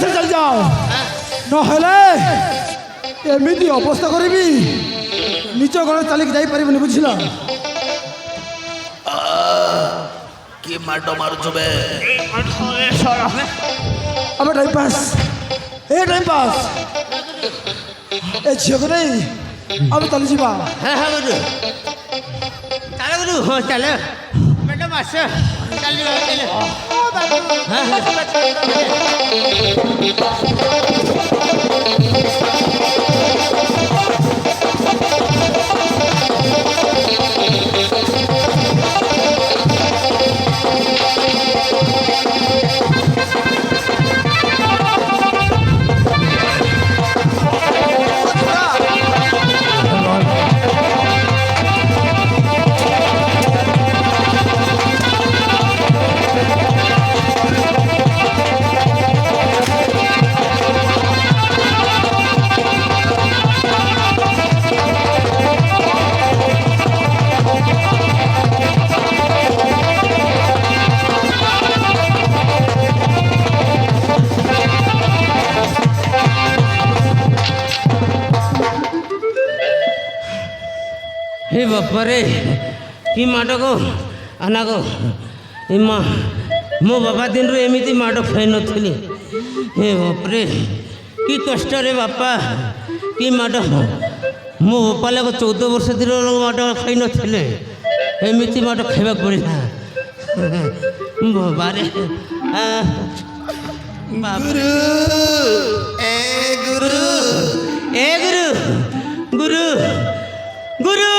से चल जाओ नहले एमती अवस्था करी निज घर चलिक जापरि बुझल कि माड मारुछु बे अब टाइम पास ए झील को नहीं अब चल जा हाँ हाँ गुरु चलो गुरु हाँ चलो मैडम आस चल हाँ हे बापा रे कि माड को आना को माँ मो बापा दिन रू एमती माड खाई नी हे बाप रे कि कष्ट रे बापा कि माड मो बापा लोग 14 वर्ष दिन माड खाई नी एमती माड खावा पड़ा बाबा रे गुरु ए गुरु ए गुरु गुरु गुरु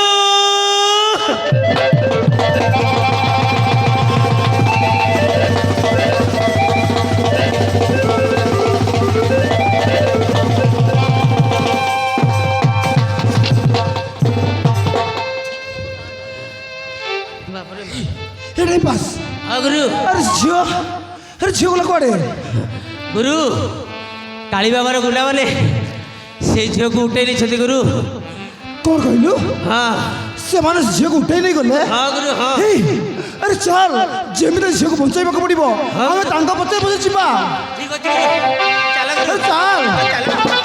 टाइम पास गुरु अरे झील गला कड़े गुरु काली बाबार गुला मैंने से झील को उठे नहीं गुरु कौन कहलु हाँ से माने झील को उठे नहीं गले हाँ गुरु हाँ अरे चल जमी झील को बचाइबा पड़ो आम पचे पचे ठीक अच्छे चल चल